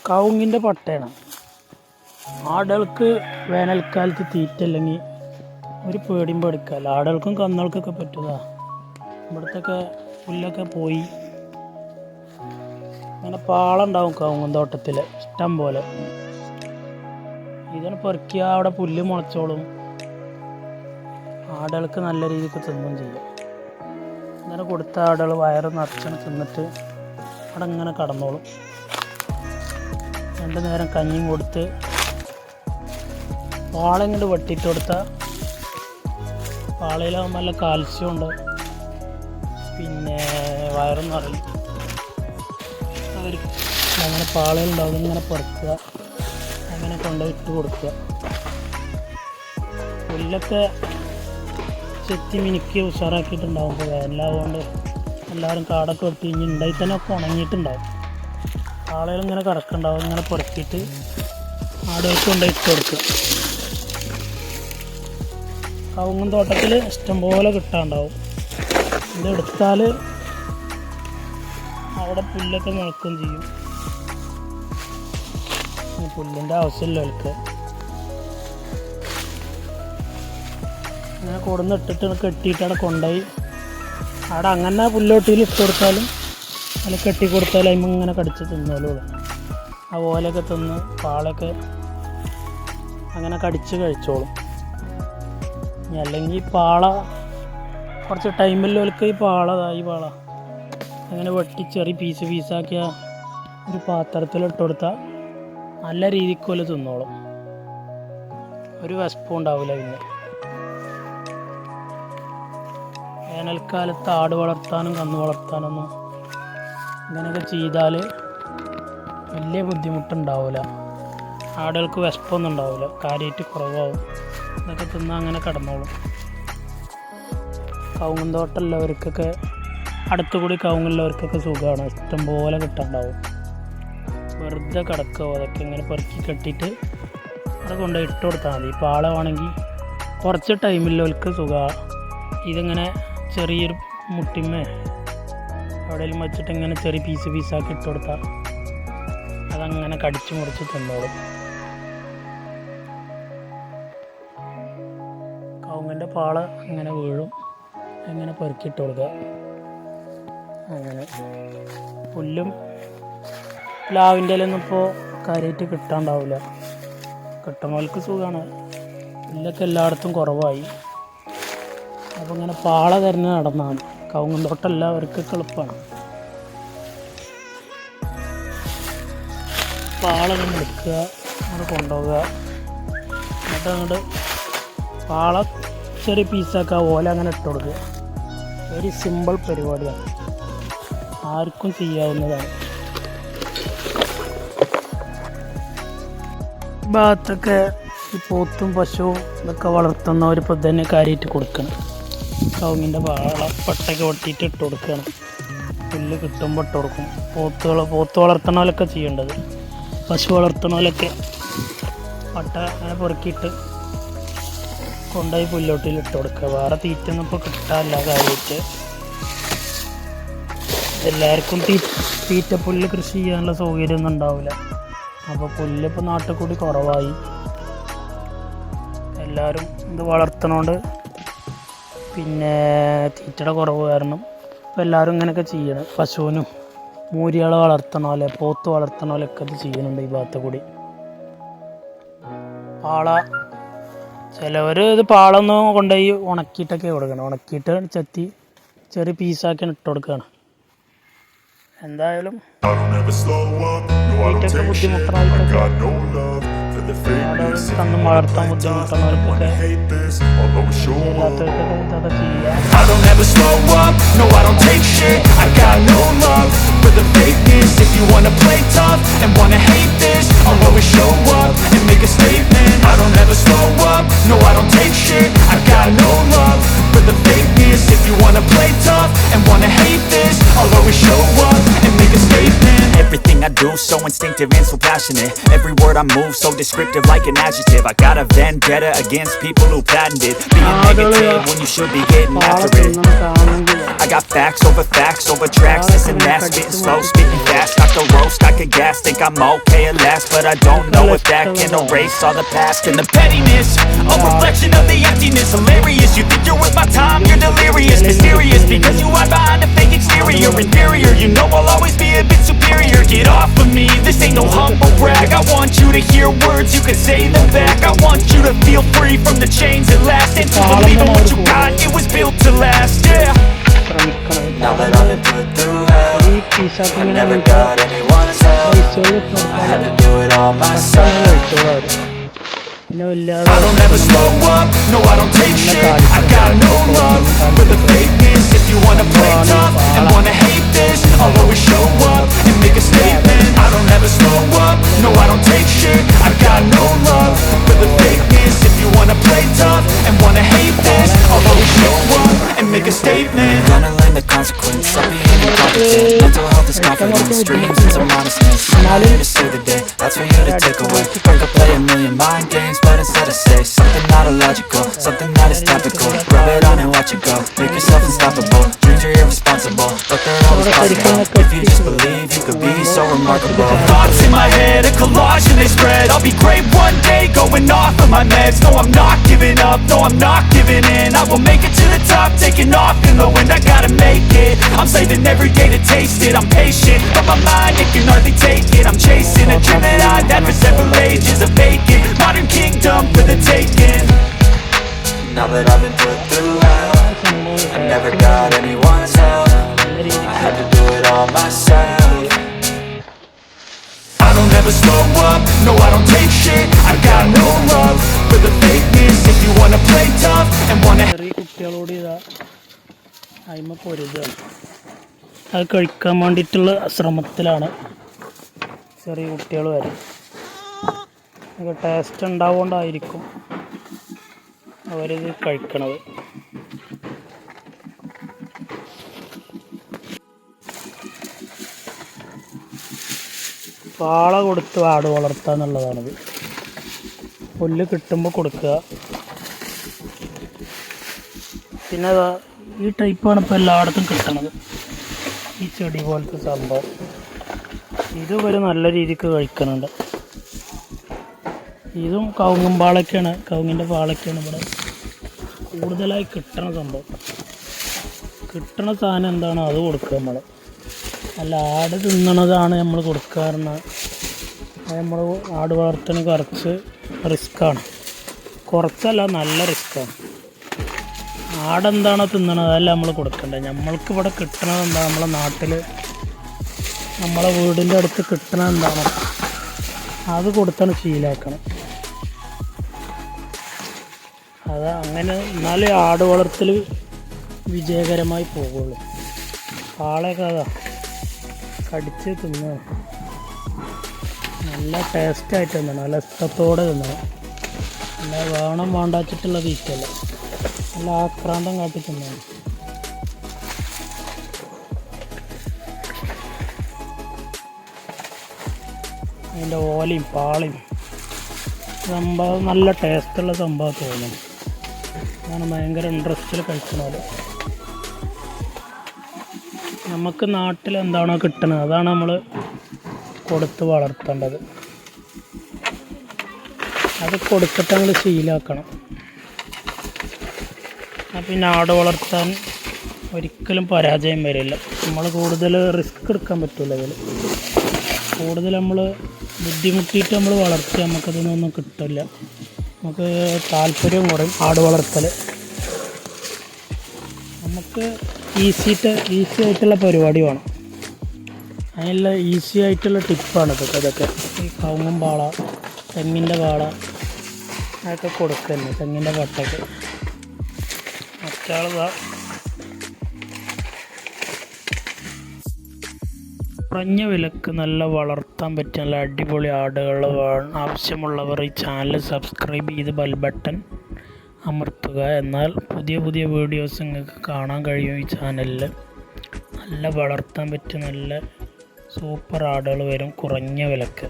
കവുങ്ങിൻ്റെ പട്ടയാണ്. ആടുകൾക്ക് വേനൽക്കാലത്ത് തീറ്റ അല്ലെങ്കിൽ ഒരു പേടിയും പേടിക്കാല്ല. ആടുകൾക്കും കന്നുകൾക്കൊക്കെ പറ്റുക. ഇവിടുത്തൊക്കെ പുല്ലൊക്കെ പോയി അങ്ങനെ പാളുണ്ടാവും കവുങ്ങും തോട്ടത്തിൽ ഇഷ്ടം പോലെ. ഇതാണ് പെറുക്കിയാൽ അവിടെ പുല്ല് മുളച്ചോളും. ആടുകൾക്ക് നല്ല രീതിക്ക് തിന്നും ചെയ്യും. ഇങ്ങനെ കൊടുത്ത ആടുകൾ വയറ് നിറച്ചാണ് തിന്നിട്ട് അവിടെ ഇങ്ങനെ കടന്നോളും. 2 നേരം കഞ്ഞിയും കൊടുത്ത് പാളങ്ങോട്ട് വെട്ടിയിട്ട് കൊടുത്താൽ പാളയിലാകുമ്പോൾ നല്ല കാൽസ്യം ഉണ്ട്, പിന്നെ വയറും നിറയും. അവർക്ക് അങ്ങനെ പാളയിലുണ്ടാവും. ഇങ്ങനെ പെറുക്കുക, അങ്ങനെ കൊണ്ടുപോയി ഇട്ട് കൊടുക്കുക. പുല്ലൊക്കെ ചെത്തി മിനുക്കി ഉഷാറാക്കിയിട്ടുണ്ടാവും. ഇപ്പോൾ വേനലാവുകൊണ്ട് എല്ലാവരും കാടൊക്കെ വെട്ടി ഇനി ഉണ്ടായി തന്നെ ഒക്കെ ഉണങ്ങിയിട്ടുണ്ടാവും. ആളുകളിങ്ങനെ കിടക്കുന്നുണ്ടാവും. ഇങ്ങനെ പെറുക്കിയിട്ട് ആടുകൾക്ക് കൊണ്ടുപോയി ഇട്ട് കൊടുക്കുക. കവുങ്ങും തോട്ടത്തിൽ ഇഷ്ടംപോലെ കിട്ടാനുണ്ടാവും. ഇതെടുത്താൽ അവിടെ പുല്ലൊക്കെ മുളക്കുകയും ചെയ്യും. പുല്ലിൻ്റെ ആവശ്യമില്ല അവർക്ക്. അങ്ങനെ കൊടുന്ന് ഇട്ടിട്ട് കെട്ടിയിട്ട് അവിടെ കൊണ്ടുപോയി അവിടെ അങ്ങനെ പുല്ലോട്ടിയിൽ ഇട്ട് കൊടുത്താലും അതിൽ കെട്ടി കൊടുത്താലും അതിന് ഇങ്ങനെ കടിച്ച് തിന്നോളൂ. ആ ഓലൊക്കെ തിന്ന് പാളൊക്കെ അങ്ങനെ കടിച്ച് കഴിച്ചോളും. അല്ലെങ്കിൽ പാള കുറച്ച് ടൈമില്ലൊക്കെ ഈ പാള അങ്ങനെ വെട്ടി ചെറിയ പീസാക്കിയ ഒരു പാത്രത്തിലിട്ട് കൊടുത്താൽ നല്ല രീതിക്ക് പോലെ തിന്നോളും. ഒരു വിശപ്പും ഉണ്ടാവില്ല. പിന്നെ വേനൽക്കാലത്ത് ആട് വളർത്താനും കന്ന് വളർത്താനൊന്നും ഇങ്ങനെയൊക്കെ ചെയ്താൽ വലിയ ബുദ്ധിമുട്ടുണ്ടാവില്ല. ആടുകൾക്ക് വിശപ്പൊന്നും ഉണ്ടാവില്ല, കാര്യമായിട്ട് കുറവാകും. ഇതൊക്കെ തിന്നാൽ അങ്ങനെ കിടന്നോളും. കവുങ്ങും തോട്ടമുള്ളവർക്കൊക്കെ അടുത്തുകൂടി കവുങ്ങുള്ളവർക്കൊക്കെ സുഖമാണ്. ഇഷ്ടംപോലെ കിട്ടാനുണ്ടാവും. വെറുതെ കിടക്കുക. അതൊക്കെ ഇങ്ങനെ പെറുക്കി കെട്ടിയിട്ട് അവിടെ കൊണ്ടുപോയി ഇട്ട് കൊടുത്താൽ മതി. പാളമാണെങ്കിൽ കുറച്ച് ടൈമില്ലവർക്ക് സുഖമാണ്. ഇതിങ്ങനെ ചെറിയൊരു മുട്ടിമ്മേ എവിടെയെങ്കിലും വെച്ചിട്ട് ഇങ്ങനെ ചെറിയ പീസാക്കി ഇട്ട് കൊടുത്താൽ അതങ്ങനെ കടിച്ച് മുറിച്ച് തിന്നോളും. കവുങ്ങിൻ്റെ പാള ഇങ്ങനെ വീഴും. അങ്ങനെ പെറുക്കിയിട്ട് കൊടുക്കുക. അങ്ങനെ പുല്ലും പ്ലാവിൻ്റെ ഇലയൊന്നും ഇപ്പോൾ കാര്യമായിട്ട് കിട്ടാണ്ടാവില്ല. കിട്ടുന്നവർക്ക് സുഖമാണ്. പുല്ലൊക്കെ എല്ലായിടത്തും കുറവായി. അപ്പോൾ ഇങ്ങനെ പാള തരുന്ന നടന്നാൽ കവുങ്ങും തോട്ടം എല്ലാവർക്കൊക്കെ എളുപ്പമാണ്. പാള ഇങ്ങനെ എടുക്കുക, അങ്ങനെ കൊണ്ടുപോകുക. എന്നിട്ട് അങ്ങോട്ട് പാള ചെറിയ പീസാക്കുക, ഓല അങ്ങനെ ഇട്ട് കൊടുക്കുക. ഒരു സിമ്പിൾ പരിപാടിയാണ്, ആർക്കും ചെയ്യാവുന്നതാണ്. ഭാഗത്തൊക്കെ ഈ പോത്തും പശുവും ഇതൊക്കെ വളർത്തുന്നവരിപ്പോൾ തന്നെ കാര്യമായിട്ട് കൊടുക്കണം. കവുങ്ങിൻ്റെ പട്ടയൊക്കെ വെട്ടിയിട്ട് ഇട്ട് കൊടുക്കണം. പുല്ല് കിട്ടുമ്പോൾ ഇട്ട് കൊടുക്കും. പോത്ത് വളർത്തണമല്ലൊക്കെ ചെയ്യേണ്ടത്. പശു വളർത്തണമല്ലൊക്കെ പട്ട അങ്ങനെ പെറുക്കിയിട്ട് കൊണ്ടുപോയി പുല്ലോട്ടിൽ ഇട്ട് കൊടുക്കുക. വേറെ തീറ്റൊന്നും ഇപ്പോൾ കിട്ടാനില്ല കാര്യമായിട്ട്. എല്ലാവർക്കും തീറ്റപ്പുല്ല് കൃഷി ചെയ്യാനുള്ള സൗകര്യമൊന്നും ഉണ്ടാവില്ല. അപ്പോൾ പുല്ലിപ്പോൾ നാട്ടിൽ കൂടി കുറവായി. എല്ലാവരും ഇത് വളർത്തണോണ്ട് പിന്നെ തീറ്റയുടെ കുറവ് കാരണം ഇപ്പോൾ എല്ലാവരും ഇങ്ങനെയൊക്കെ ചെയ്യണം. പശുവിനും മൂരികളെ വളർത്തണ പോലെ പോത്ത് വളർത്തണ പോലെയൊക്കെ ഇത് ചെയ്യുന്നുണ്ട് ഈ ഭാഗത്ത് കൂടി. പാള ചിലവർ ഇത് പാളൊന്ന് കൊണ്ടുപോയി ഉണക്കിയിട്ടൊക്കെ കൊടുക്കണം. ഉണക്കിയിട്ട് ചെത്തി ചെറിയ പീസാക്കിയാണ് ഇട്ട് കൊടുക്കുകയാണ്. എന്തായാലും തീറ്റൊക്കെ ബുദ്ധിമുട്ടുന്നവർക്കൊക്കെ കന്നും വളർത്താൻ ബുദ്ധിമുട്ടുന്നവർക്കൊക്കെ എല്ലാത്തവർക്കൊക്കെ ഇതൊക്കെ ചെയ്യാം. I don't ever slow up, no I don't take shit. I got no love for the fakeness. If you wanna play tough and wanna hate this, I'll always show up and make a statement. I don't ever slow up, no I don't take shit. I got no love for the fakeness. If you wanna play tough and wanna hate this, I'll always show up and make a statement. Everything I do, so instinctive and so passionate. Every word I move, so descriptive like an adjective. I got a vendetta against people who patented being negative when you should be getting after it. I got facts over tracks, this and that, spitting slow, speaking fast. Not the roast, I could gas, think I'm okay at last, but I don't know if that can erase all the past. And the pettiness, a reflection of the emptiness. Hilarious, you think you're worth my time, you're delirious. Mysterious, because you hide behind a fake exterior. Inferior, you know I'll always be a bit superior. Get off of me, this ain't no humble brag. I want you to hear words, you can say them back. I want you to feel free from the chains that last, and to believe in what you got, it was built to last, yeah. Now that I've been put through hell, I never got anyone's help. I had to do it all myself. I don't ever slow up, no I don't take shit. I got no love for the fakeness. If you wanna play tough and wanna hate this, I'll always show up and make a statement. I don't ever slow up, no I don't take shit. I got no love for the fakeness. If you wanna play tough and wanna hate this, I'll always show up and make a statement. Gonna learn the consequence of being incompetent. Mental health is confidence, dreams and some honestness. I'm not here to save the day, that's for you to take away. I could play a million mind games, but instead I say something not illogical, something that is topical. Rub it on and watch it go, make yourself unstoppable. Dreams are irresponsible, but they're always possible. If you just believe, you could be so remarkable. Thoughts in my head, a collage and they spread. I'll be great one day, going off of my meds. No, I'm not giving up, no, I'm not giving in. I will make it to the top, taking off in the wind. I gotta make it, I'm saving every day to taste it. I'm patient, but my mind, it can hardly take it. I'm chasing a dream that I've had for several ages. A vacant, modern kingdom for the taking. Now that I've been put through hell, I never got anyone's help. I had to do it all myself. I don't ever slow up, no I don't take shit. I got no love for the fakeness. If you wanna play tough and wanna ചെറിയ കുട്ടികളോട് ഇതാ അയിമ പൊരുതാണ്. അത് കഴിക്കാൻ വേണ്ടിയിട്ടുള്ള ശ്രമത്തിലാണ് ചെറിയ കുട്ടികൾ വരെ. അത് ടേസ്റ്റ് ഉണ്ടാവുകൊണ്ടായിരിക്കും അവരിത് കഴിക്കണത്. പാള കൊടുത്ത് ആട് വളർത്തുക എന്നുള്ളതാണിത്. പുല്ല് കിട്ടുമ്പോൾ കൊടുക്കുക. പിന്നെ ഈ ടൈപ്പാണ് ഇപ്പോൾ എല്ലായിടത്തും കിട്ടണത്, ഈ ചെടി പോലത്തെ സംഭവം. ഇത് ഒരു നല്ല രീതിക്ക് കഴിക്കുന്നുണ്ട്. ഇതും കവുങ്ങും പാളൊക്കെയാണ്, കവുങ്ങിൻ്റെ പാളൊക്കെയാണ് ഇവിടെ കൂടുതലായി കിട്ടണ സംഭവം. കിട്ടണ സാധനം എന്താണോ അത് കൊടുക്കുക നമ്മൾ. അല്ല ആട് തിന്നണതാണ് നമ്മൾ കൊടുക്കാറുണ്ട്. അത് നമ്മൾ ആട് വളർത്തണ കുറച്ച് റിസ്ക്കാണ്, കുറച്ചല്ല നല്ല റിസ്ക്കാണ്. ആടെന്താണോ തിന്നണത് അതല്ല നമ്മൾ കൊടുക്കേണ്ടത്. നമ്മൾക്ക് ഇവിടെ കിട്ടണത് എന്താ, നമ്മളെ നാട്ടിൽ നമ്മളെ വീടിൻ്റെ അടുത്ത് കിട്ടണത് എന്താണോ അത് കൊടുത്താണ് ശീലാക്കണം. അത് അങ്ങനെ എന്നാലേ ആട് വളർത്തൽ വിജയകരമായി പോകുള്ളൂ. പാളയൊക്കെ അതാ കടിച്ച് തിന്നണം, നല്ല ടേസ്റ്റായിട്ട് തിന്നണം, നല്ല ഇഷ്ടത്തോടെ തിന്നണം. നല്ല വേണം വേണ്ടാച്ചിട്ടുള്ള തീറ്റല്ല, നല്ല ആക്രാന്തം കാട്ടി തിന്നണം. അതിൻ്റെ ഓലയും പാളയും സംഭവം നല്ല ടേസ്റ്റുള്ള സംഭവം തോന്നും. അതാണ് ഭയങ്കര ഇൻട്രസ്റ്റിൽ കഴിക്കണത്. നമുക്ക് നാട്ടിൽ എന്താണോ കിട്ടുന്നത് അതാണ് നമ്മൾ കൊടുത്ത് വളർത്തേണ്ടത്. അത് കൊടുത്തിട്ട് നമ്മൾ ശീലാക്കണം. പിന്നെ ആട് വളർത്താൻ ഒരിക്കലും പരാജയം വരില്ല. നമ്മൾ കൂടുതൽ റിസ്ക് എടുക്കാൻ പറ്റില്ല. അതിൽ കൂടുതൽ നമ്മൾ ബുദ്ധിമുട്ടിയിട്ട് നമ്മൾ വളർത്തി നമുക്കതിനൊന്നും കിട്ടില്ല. നമുക്ക് താല്പര്യം കുറയും ആട് വളർത്തൽ. നമുക്ക് ഈസി ആയിട്ടുള്ള പരിപാടി വേണം. അതിനുള്ള ഈസി ആയിട്ടുള്ള ടിപ്പാണ് ഇതൊക്കെ. ഈ കവുങ്ങും പാള, തെങ്ങിൻ്റെ പാള അതൊക്കെ കൊടുക്കല്ലേ, തെങ്ങിൻ്റെ പട്ടയ്ക്ക്. മറ്റാളതാ കുറഞ്ഞ വിലക്ക് നല്ല വളർത്താൻ പറ്റിയ നല്ല അടിപൊളി ആടുകൾ ആവശ്യമുള്ളവർ ഈ ചാനൽ സബ്സ്ക്രൈബ് ചെയ്ത് ബെൽ ബട്ടൺ അമർത്തുക. എന്നാൽ പുതിയ പുതിയ വീഡിയോസ് നിങ്ങൾക്ക് കാണാൻ കഴിയും. ഈ ചാനലിൽ നല്ല വളർത്താൻ പറ്റിയ നല്ല സൂപ്പർ ആടുകൾ വരും കുറഞ്ഞ വിലക്ക്.